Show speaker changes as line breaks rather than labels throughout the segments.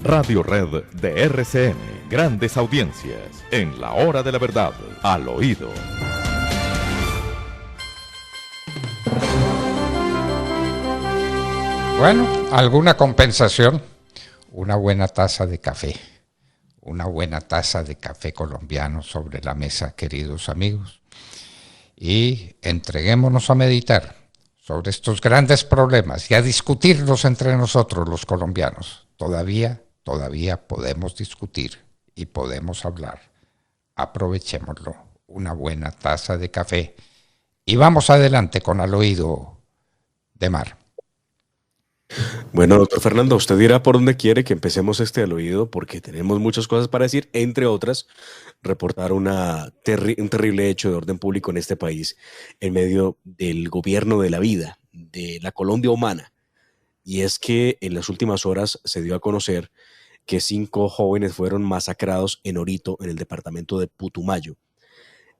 Radio Red de RCN. Grandes audiencias en la hora de la verdad, al oído.
Bueno, alguna compensación. Una buena taza de café. Una buena taza de café colombiano sobre la mesa, queridos amigos. Y entreguémonos a meditar sobre estos grandes problemas y a discutirlos entre nosotros los colombianos. Todavía podemos discutir y podemos hablar. Aprovechémoslo. Una buena taza de café. Y vamos adelante con Al Oído de Mar.
Bueno, doctor Fernando, usted dirá por dónde quiere que empecemos Al Oído, porque tenemos muchas cosas para decir, entre otras, reportar un terrible hecho de orden público en este país, en medio del gobierno de la vida, de la Colombia humana. Y es que en las últimas horas se dio a conocer que 5 jóvenes fueron masacrados en Orito, en el departamento de Putumayo.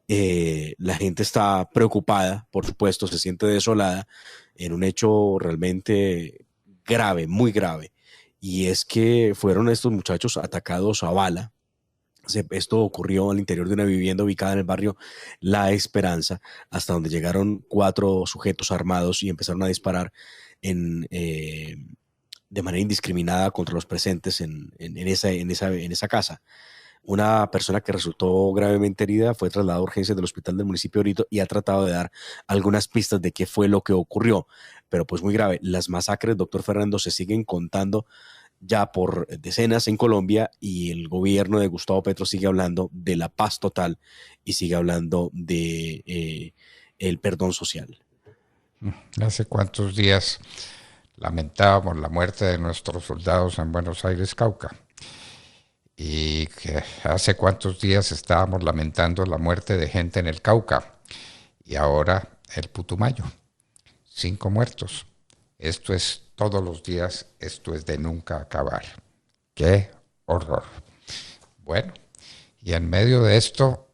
La gente está preocupada, por supuesto, se siente desolada en un hecho realmente grave, muy grave, y es que fueron estos muchachos atacados a bala. Esto ocurrió al interior de una vivienda ubicada en el barrio La Esperanza, hasta donde llegaron 4 sujetos armados y empezaron a disparar de manera indiscriminada contra los presentes en esa casa. Una persona que resultó gravemente herida fue trasladada a urgencias del hospital del municipio de Orito y ha tratado de dar algunas pistas de qué fue lo que ocurrió. Pero pues muy grave, las masacres, doctor Fernando, se siguen contando ya por decenas en Colombia, y el gobierno de Gustavo Petro sigue hablando de la paz total y sigue hablando de el perdón social.
¿Hace cuántos días lamentábamos la muerte de nuestros soldados en Buenos Aires, Cauca? Y que hace cuántos días estábamos lamentando la muerte de gente en el Cauca, y ahora el Putumayo, 5 muertos. Esto es todos los días, esto es de nunca acabar. ¡Qué horror! Bueno, y en medio de esto,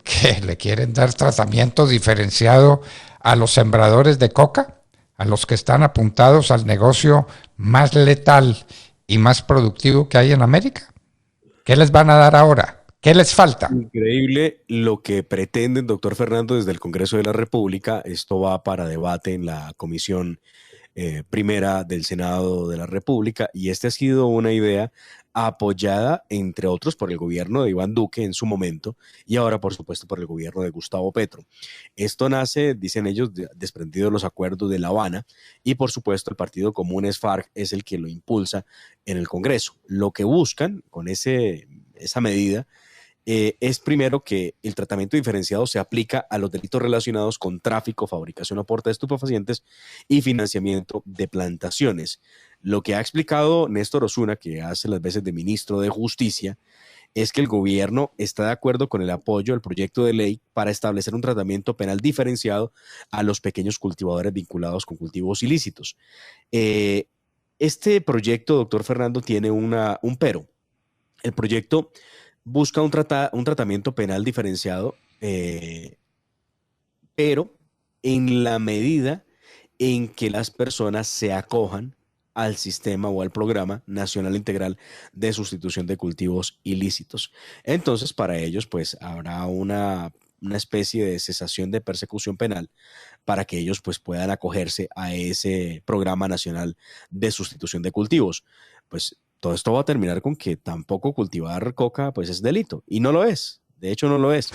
¿qué? ¿Le quieren dar tratamiento diferenciado a los sembradores de coca? ¿A los que están apuntados al negocio más letal y más productivo que hay en América? ¿Qué les van a dar ahora? ¿Qué les falta?
Increíble lo que pretenden, doctor Fernando, desde el Congreso de la República. Esto va para debate en la Comisión Primera del Senado de la República, y esta ha sido una idea apoyada, entre otros, por el gobierno de Iván Duque en su momento, y ahora, por supuesto, por el gobierno de Gustavo Petro. Esto nace, dicen ellos, desprendido de los acuerdos de La Habana, y por supuesto el Partido Comunes FARC es el que lo impulsa en el Congreso. Lo que buscan con esa medida es primero que el tratamiento diferenciado se aplica a los delitos relacionados con tráfico, fabricación o porte de estupefacientes y financiamiento de plantaciones. Lo que ha explicado Néstor Osuna, que hace las veces de ministro de Justicia, es que el gobierno está de acuerdo con el apoyo al proyecto de ley para establecer un tratamiento penal diferenciado a los pequeños cultivadores vinculados con cultivos ilícitos. Este proyecto, doctor Fernando, tiene un pero. El proyecto busca un tratamiento penal diferenciado, pero en la medida en que las personas se acojan al sistema o al Programa Nacional Integral de Sustitución de Cultivos Ilícitos. Entonces, para ellos, pues, habrá una especie de cesación de persecución penal para que ellos, pues, puedan acogerse a ese Programa Nacional de Sustitución de Cultivos. Pues, todo esto va a terminar con que tampoco cultivar coca pues es delito, y no lo es, de hecho no lo es.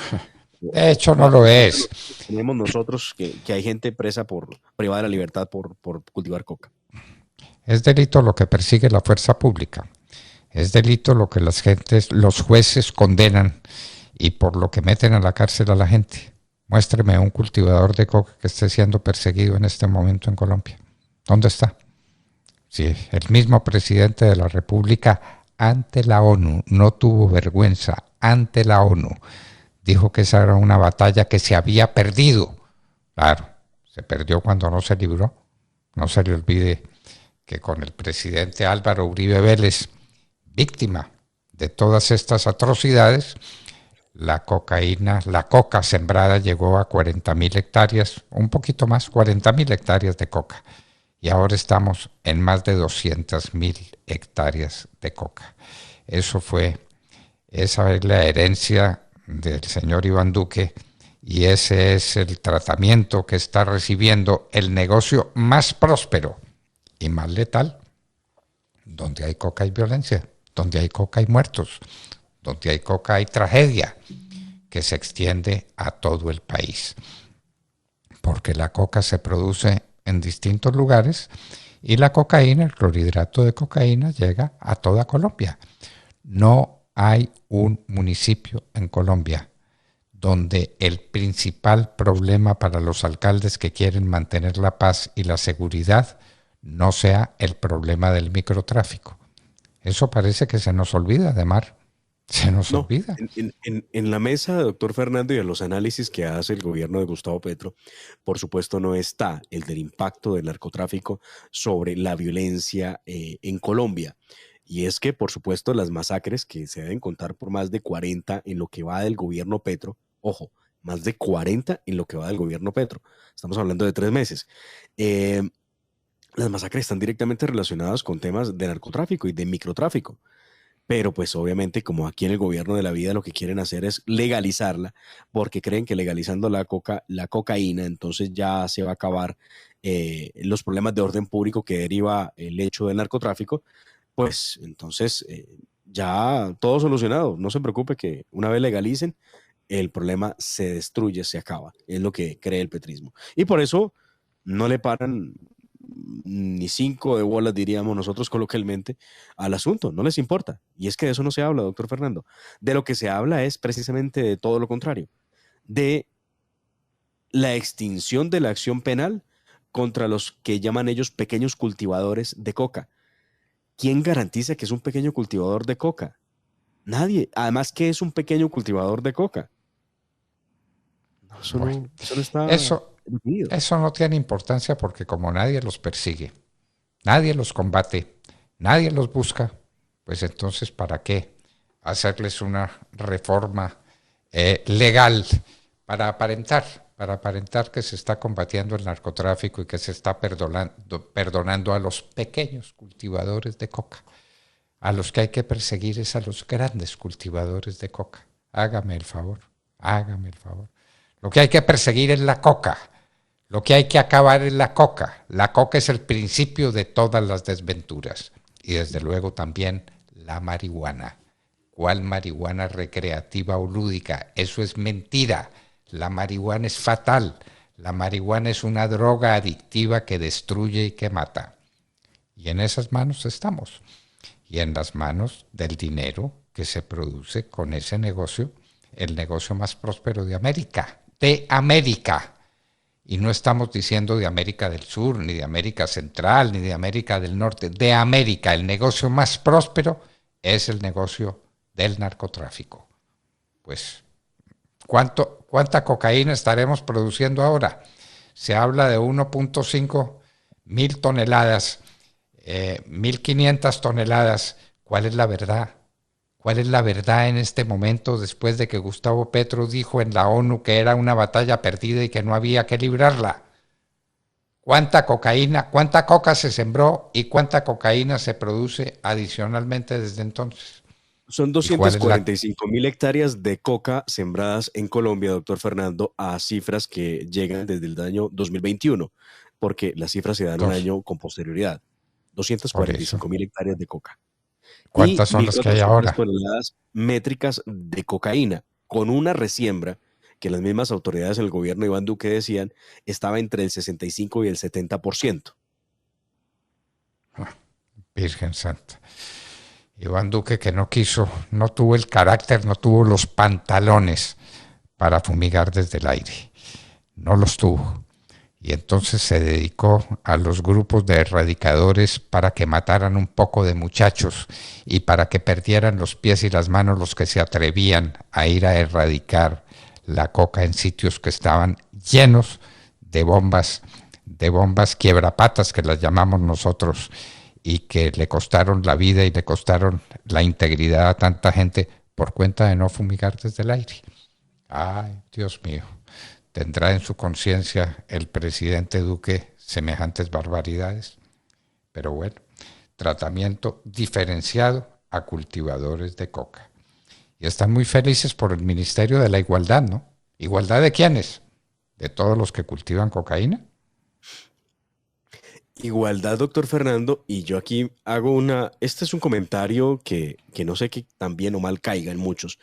De hecho no lo es.
Tenemos nosotros que hay gente presa privada de la libertad por cultivar coca.
Es delito lo que persigue la fuerza pública, es delito lo que los jueces condenan y por lo que meten a la cárcel a la gente. Muéstreme un cultivador de coca que esté siendo perseguido en este momento en Colombia. ¿Dónde está? Sí, el mismo presidente de la República ante la ONU no tuvo vergüenza, ante la ONU dijo que esa era una batalla que se había perdido. Claro, se perdió cuando no se libró. No se le olvide que con el presidente Álvaro Uribe Vélez, víctima de todas estas atrocidades, la coca sembrada llegó a 40.000 hectáreas, un poquito más, 40.000 hectáreas de coca. y ahora estamos en más de 200.000 hectáreas de coca. Esa es la herencia del señor Iván Duque y ese es el tratamiento que está recibiendo el negocio más próspero y más letal. Donde hay coca hay violencia, donde hay coca hay muertos, donde hay coca hay tragedia que se extiende a todo el país. Porque la coca se produce en distintos lugares y la cocaína, el clorhidrato de cocaína, llega a toda Colombia. No hay un municipio en Colombia donde el principal problema para los alcaldes que quieren mantener la paz y la seguridad no sea el problema del microtráfico. Eso parece que se nos olvida, Ademar. Se nos olvida.
En la mesa, doctor Fernando, y en los análisis que hace el gobierno de Gustavo Petro, por supuesto no está el del impacto del narcotráfico sobre la violencia en Colombia. Y es que, por supuesto, las masacres que se deben contar por más de 40 en lo que va del gobierno Petro, ojo, más de 40 en lo que va del gobierno Petro. Estamos hablando de 3 meses. Las masacres están directamente relacionadas con temas de narcotráfico y de microtráfico. Pero pues obviamente como aquí en el gobierno de la vida lo que quieren hacer es legalizarla porque creen que legalizando la cocaína entonces ya se va a acabar los problemas de orden público que deriva el hecho del narcotráfico, pues entonces ya todo solucionado. No se preocupe que una vez legalicen el problema se destruye, se acaba. Es lo que cree el petrismo. Y por eso no le paran ni 5 de bolas, diríamos nosotros coloquialmente, al asunto, no les importa. Y es que de eso no se habla, doctor Fernando. De lo que se habla es precisamente de todo lo contrario, de la extinción de la acción penal contra los que llaman ellos pequeños cultivadores de coca. ¿Quién garantiza que es un pequeño cultivador de coca? Nadie. Además, ¿qué es un pequeño cultivador de coca? Eso no está...
Eso no tiene importancia porque como nadie los persigue, nadie los combate, nadie los busca, pues entonces ¿para qué hacerles una reforma legal para aparentar que se está combatiendo el narcotráfico y que se está perdonando a los pequeños cultivadores de coca? A los que hay que perseguir es a los grandes cultivadores de coca. Hágame el favor. Lo que hay que perseguir es la coca. Lo que hay que acabar es la coca. La coca es el principio de todas las desventuras. Y desde luego también la marihuana. ¿Cuál marihuana recreativa o lúdica? Eso es mentira. La marihuana es fatal. La marihuana es una droga adictiva que destruye y que mata. Y en esas manos estamos. Y en las manos del dinero que se produce con ese negocio, el negocio más próspero de América. De América. Y no estamos diciendo de América del Sur, ni de América Central, ni de América del Norte. De América, el negocio más próspero es el negocio del narcotráfico. Pues, ¿cuánta cocaína estaremos produciendo ahora? Se habla de 1.5 mil toneladas, 1.500 toneladas. ¿Cuál es la verdad? ¿Cuál es la verdad en este momento después de que Gustavo Petro dijo en la ONU que era una batalla perdida y que no había que librarla? ¿Cuánta coca se sembró y cuánta cocaína se produce adicionalmente desde entonces?
Son 245.000 hectáreas de coca sembradas en Colombia, doctor Fernando, a cifras que llegan desde el año 2021, porque las cifras se dan un año con posterioridad. 245.000 hectáreas de coca.
¿Cuántas son las que hay ahora?
Toneladas métricas de cocaína, con una resiembra que las mismas autoridades del gobierno de Iván Duque decían estaba entre el 65 y el 70%.
Virgen Santa. Iván Duque que no tuvo el carácter, no tuvo los pantalones para fumigar desde el aire. No los tuvo. Y entonces se dedicó a los grupos de erradicadores para que mataran un poco de muchachos y para que perdieran los pies y las manos los que se atrevían a ir a erradicar la coca en sitios que estaban llenos de bombas quiebrapatas, que las llamamos nosotros, y que le costaron la vida y le costaron la integridad a tanta gente por cuenta de no fumigar desde el aire. Ay, Dios mío. ¿Tendrá en su conciencia el presidente Duque semejantes barbaridades. Pero bueno, tratamiento diferenciado a cultivadores de coca. Y están muy felices por el Ministerio de la Igualdad, ¿no? ¿Igualdad de quiénes? ¿De todos los que cultivan cocaína?
Igualdad, doctor Fernando, y yo aquí este es un comentario que no sé que tan bien o mal caiga en muchos,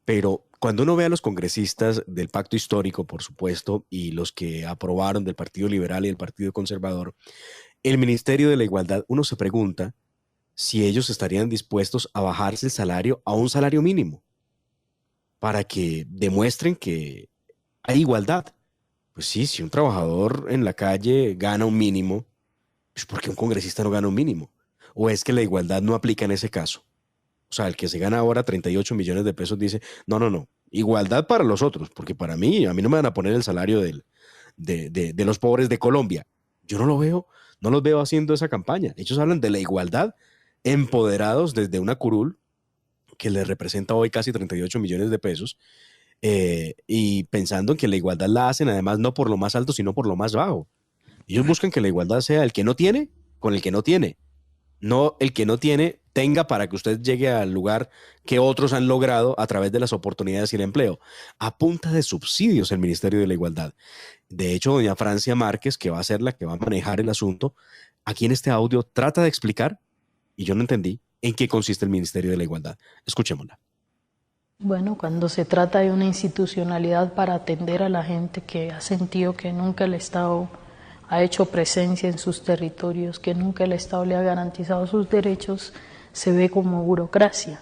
pero cuando uno ve a los congresistas del Pacto Histórico, por supuesto, y los que aprobaron del Partido Liberal y del Partido Conservador, el Ministerio de la Igualdad, uno se pregunta si ellos estarían dispuestos a bajarse el salario a un salario mínimo para que demuestren que hay igualdad. Pues sí, si un trabajador en la calle gana un mínimo, pues ¿por qué un congresista no gana un mínimo? ¿O es que la igualdad no aplica en ese caso? O sea, el que se gana ahora 38 millones de pesos dice, no, igualdad para los otros, porque para mí, a mí no me van a poner el salario de los pobres de Colombia. Yo no lo veo, no los veo haciendo esa campaña. Ellos hablan de la igualdad empoderados desde una curul que les representa hoy casi 38 millones de pesos y pensando en que la igualdad la hacen además no por lo más alto, sino por lo más bajo. Ellos buscan que la igualdad sea el que no tiene con el que no tiene. No el que no tiene tenga para que usted llegue al lugar que otros han logrado a través de las oportunidades y el empleo. A punta de subsidios el Ministerio de la Igualdad. De hecho, doña Francia Márquez, que va a ser la que va a manejar el asunto, aquí en este audio trata de explicar, y yo no entendí, en qué consiste el Ministerio de la Igualdad. Escuchémosla.
Bueno, cuando se trata de una institucionalidad para atender a la gente que ha sentido que nunca el Estado ha hecho presencia en sus territorios, que nunca el Estado le ha garantizado sus derechos, se ve como burocracia.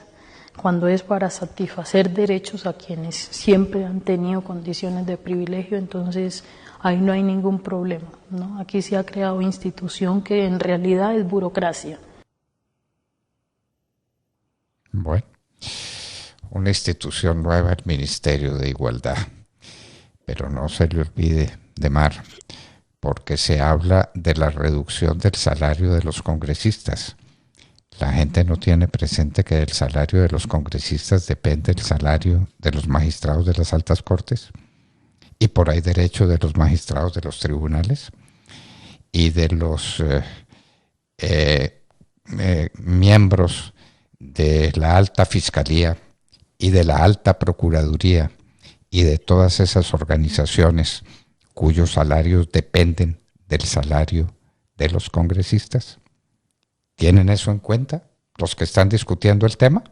Cuando es para satisfacer derechos a quienes siempre han tenido condiciones de privilegio, entonces ahí no hay ningún problema, ¿no? Aquí se ha creado institución que en realidad es burocracia.
Bueno, una institución nueva, el Ministerio de Igualdad. Pero no se le olvide, Demar, porque se habla de la reducción del salario de los congresistas. La gente no tiene presente que del salario de los congresistas depende el salario de los magistrados de las altas cortes y por ahí derecho de los magistrados de los tribunales y de los miembros de la alta fiscalía y de la alta procuraduría y de todas esas organizaciones cuyos salarios dependen del salario de los congresistas. ¿Tienen eso en cuenta los que están discutiendo el tema?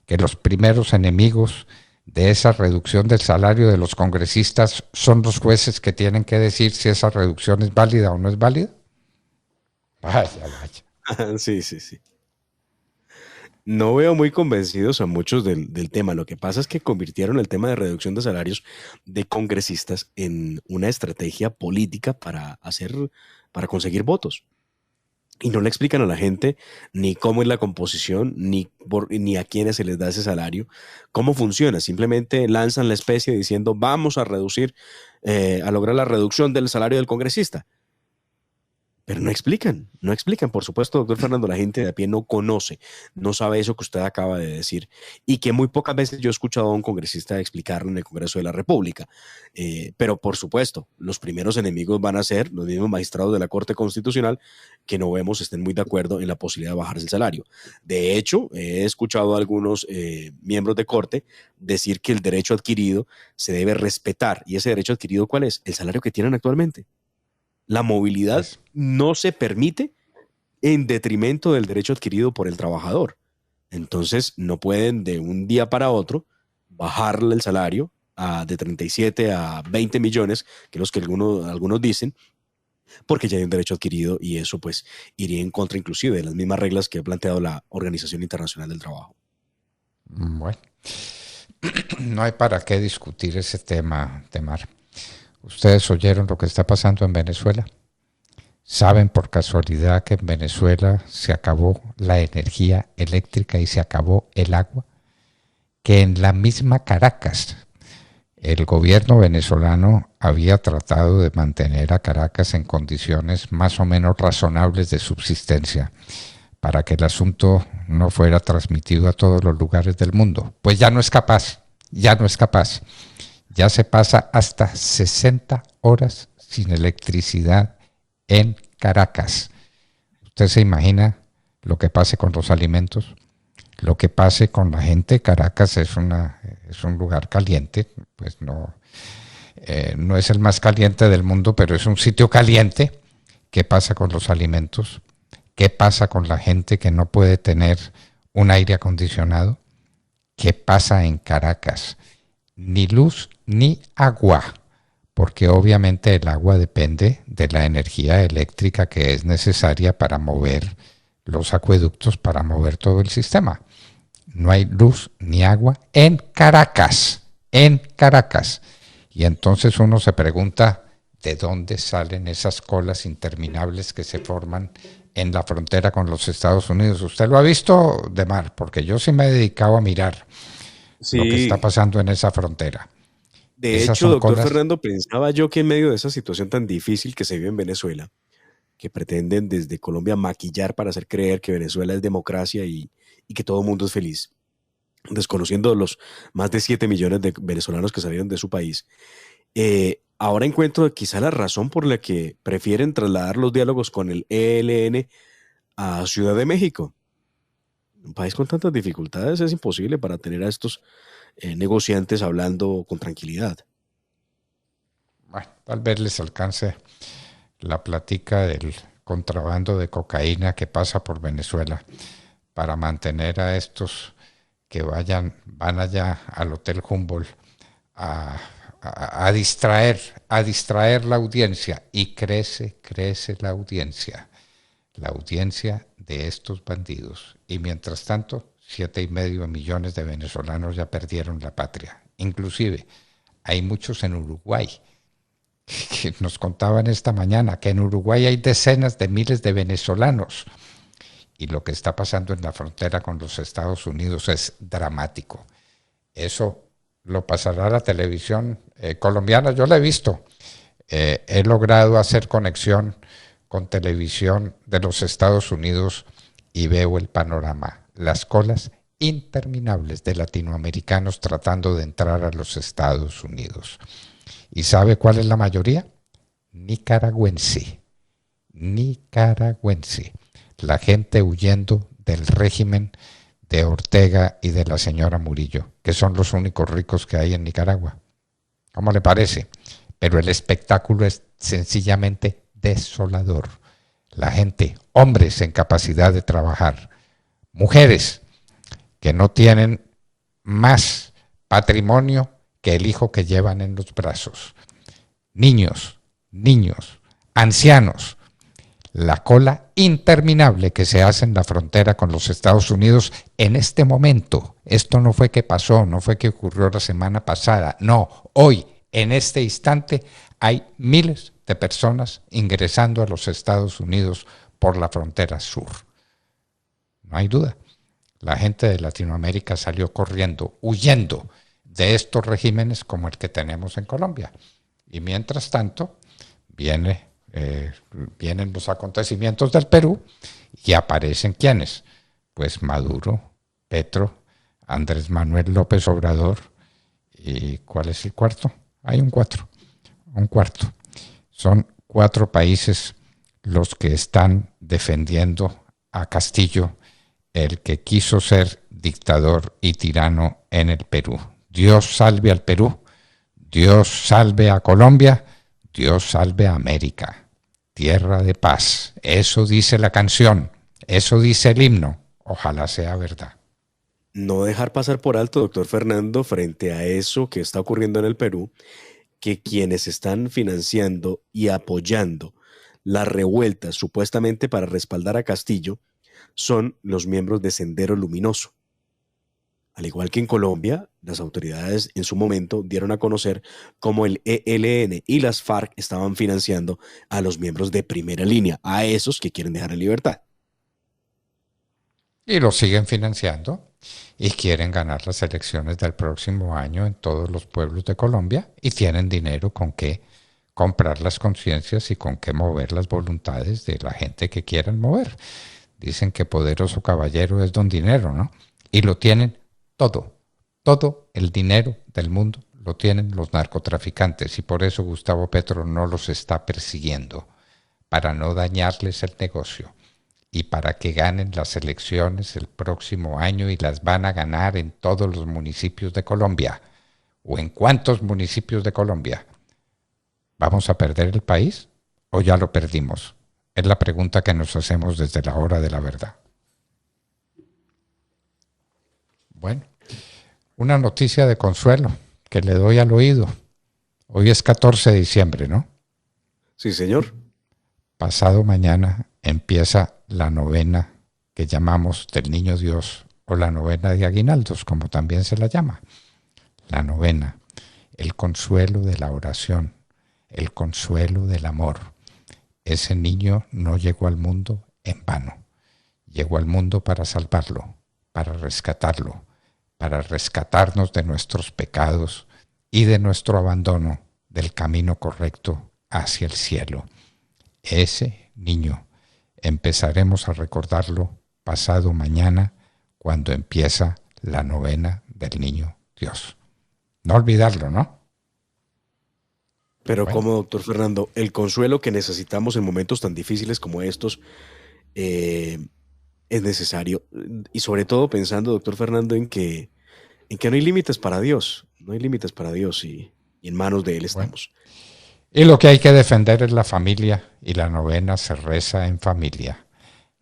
Que los primeros enemigos de esa reducción del salario de los congresistas son los jueces que tienen que decir si esa reducción es válida o no es válida. Vaya.
Sí. No veo muy convencidos a muchos del tema. Lo que pasa es que convirtieron el tema de reducción de salarios de congresistas en una estrategia política para conseguir votos. Y no le explican a la gente ni cómo es la composición, ni a quiénes se les da ese salario, cómo funciona. Simplemente lanzan la especie diciendo vamos a lograr la reducción del salario del congresista. Pero no explican. Por supuesto, doctor Fernando, la gente de a pie no conoce, no sabe eso que usted acaba de decir y que muy pocas veces yo he escuchado a un congresista explicarlo en el Congreso de la República. Pero por supuesto, los primeros enemigos van a ser los mismos magistrados de la Corte Constitucional que no vemos estén muy de acuerdo en la posibilidad de bajarse el salario. De hecho, he escuchado a algunos miembros de Corte decir que el derecho adquirido se debe respetar. ¿Y ese derecho adquirido cuál es? El salario que tienen actualmente. La movilidad no se permite en detrimento del derecho adquirido por el trabajador. Entonces no pueden de un día para otro bajarle el salario de 37 a 20 millones, que es lo que algunos dicen, porque ya hay un derecho adquirido y eso pues iría en contra inclusive de las mismas reglas que ha planteado la Organización Internacional del Trabajo.
Bueno, no hay para qué discutir ese tema, Temar. ¿Ustedes oyeron lo que está pasando en Venezuela? ¿Saben por casualidad que en Venezuela se acabó la energía eléctrica y se acabó el agua? Que en la misma Caracas, el gobierno venezolano había tratado de mantener a Caracas en condiciones más o menos razonables de subsistencia para que el asunto no fuera transmitido a todos los lugares del mundo. Pues ya no es capaz. Ya se pasa hasta 60 horas sin electricidad en Caracas. ¿Usted se imagina lo que pase con los alimentos? Lo que pase con la gente. Caracas es un lugar caliente, pues no es el más caliente del mundo, pero es un sitio caliente. ¿Qué pasa con los alimentos? ¿Qué pasa con la gente que no puede tener un aire acondicionado? ¿Qué pasa en Caracas? Ni luz ni agua, porque obviamente el agua depende de la energía eléctrica que es necesaria para mover los acueductos, para mover todo el sistema. No hay luz ni agua en Caracas, en Caracas. Y entonces uno se pregunta, ¿de dónde salen esas colas interminables que se forman en la frontera con los Estados Unidos? ¿Usted lo ha visto, Demar? Porque yo sí me he dedicado a mirar lo que está pasando en esa frontera.
De hecho, doctor Fernando, pensaba yo que en medio de esa situación tan difícil que se vive en Venezuela, que pretenden desde Colombia maquillar para hacer creer que Venezuela es democracia y que todo el mundo es feliz, desconociendo los más de 7 millones de venezolanos que salieron de su país, ahora encuentro quizá la razón por la que prefieren trasladar los diálogos con el ELN a Ciudad de México. Un país con tantas dificultades es imposible para tener a estos negociantes hablando con tranquilidad.
Bueno, tal vez les alcance la plática del contrabando de cocaína que pasa por Venezuela para mantener a estos que van allá al Hotel Humboldt a distraer la audiencia, y crece la audiencia de estos bandidos. Y mientras tanto, 7,5 millones de venezolanos ya perdieron la patria. Inclusive, hay muchos en Uruguay, que nos contaban esta mañana que en Uruguay hay decenas de miles de venezolanos. Y lo que está pasando en la frontera con los Estados Unidos es dramático. Eso lo pasará a la televisión colombiana. Yo la he visto. He logrado hacer conexión con televisión de los Estados Unidos y veo el panorama. Las colas interminables de latinoamericanos tratando de entrar a los Estados Unidos. ¿Y sabe cuál es la mayoría? Nicaragüense. La gente huyendo del régimen de Ortega y de la señora Murillo, que son los únicos ricos que hay en Nicaragua. ¿Cómo le parece? Pero el espectáculo es sencillamente desolador. La gente, hombres en capacidad de trabajar, mujeres que no tienen más patrimonio que el hijo que llevan en los brazos, niños, ancianos, la cola interminable que se hace en la frontera con los Estados Unidos en este momento. Esto no fue que pasó, no fue que ocurrió la semana pasada, no, hoy, en este instante, hay miles de personas ingresando a los Estados Unidos por la frontera sur. No hay duda. La gente de Latinoamérica salió corriendo, huyendo de estos regímenes como el que tenemos en Colombia. Y mientras tanto, vienen los acontecimientos del Perú y aparecen ¿quiénes? Pues Maduro, Petro, Andrés Manuel López Obrador. ¿Y cuál es el cuarto? Hay un cuarto. Son 4 países los que están defendiendo a Castillo, el que quiso ser dictador y tirano en el Perú. Dios salve al Perú, Dios salve a Colombia, Dios salve a América, tierra de paz. Eso dice la canción, eso dice el himno. Ojalá sea verdad.
No dejar pasar por alto, doctor Fernando, frente a eso que está ocurriendo en el Perú, que quienes están financiando y apoyando las revueltas supuestamente para respaldar a Castillo son los miembros de Sendero Luminoso. Al igual que en Colombia, las autoridades en su momento dieron a conocer cómo el ELN y las FARC estaban financiando a los miembros de primera línea, a esos que quieren dejar en libertad.
Y lo siguen financiando y quieren ganar las elecciones del próximo año en todos los pueblos de Colombia y tienen dinero con qué comprar las conciencias y con qué mover las voluntades de la gente que quieran mover. Dicen que poderoso caballero es don dinero, ¿no? Y lo tienen todo el dinero del mundo lo tienen los narcotraficantes y por eso Gustavo Petro no los está persiguiendo, para no dañarles el negocio y para que ganen las elecciones el próximo año, y las van a ganar en todos los municipios de Colombia. ¿O en cuántos municipios de Colombia? ¿Vamos a perder el país o ya lo perdimos? Es la pregunta que nos hacemos desde la hora de la verdad. Bueno, una noticia de consuelo que le doy al oído. Hoy es 14 de diciembre, ¿no?
Sí, señor.
Pasado mañana empieza la novena que llamamos del Niño Dios, o la novena de aguinaldos, como también se la llama. La novena, el consuelo de la oración, el consuelo del amor. Ese niño no llegó al mundo en vano. Llegó al mundo para salvarlo, para rescatarlo, para rescatarnos de nuestros pecados y de nuestro abandono del camino correcto hacia el cielo. Ese niño empezaremos a recordarlo pasado mañana, cuando empieza la novena del Niño Dios. No olvidarlo, ¿no?
Pero
Bueno.
como, doctor Fernando, el consuelo que necesitamos en momentos tan difíciles como estos es necesario. Y sobre todo pensando, doctor Fernando, en que no hay límites para Dios. No hay límites para Dios y en manos de Él estamos.
Y lo que hay que defender es la familia, y la novena se reza en familia.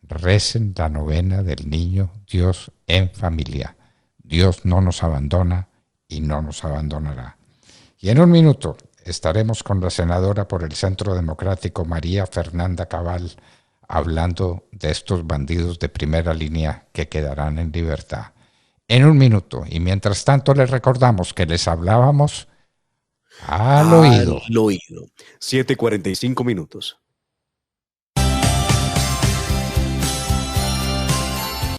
Recen la novena del Niño Dios en familia. Dios no nos abandona y no nos abandonará. Y en un minuto estaremos con la senadora por el Centro Democrático, María Fernanda Cabal, hablando de estos bandidos de primera línea que quedarán en libertad. En un minuto. Y mientras tanto les recordamos que les hablábamos al oído.
7:45 minutos.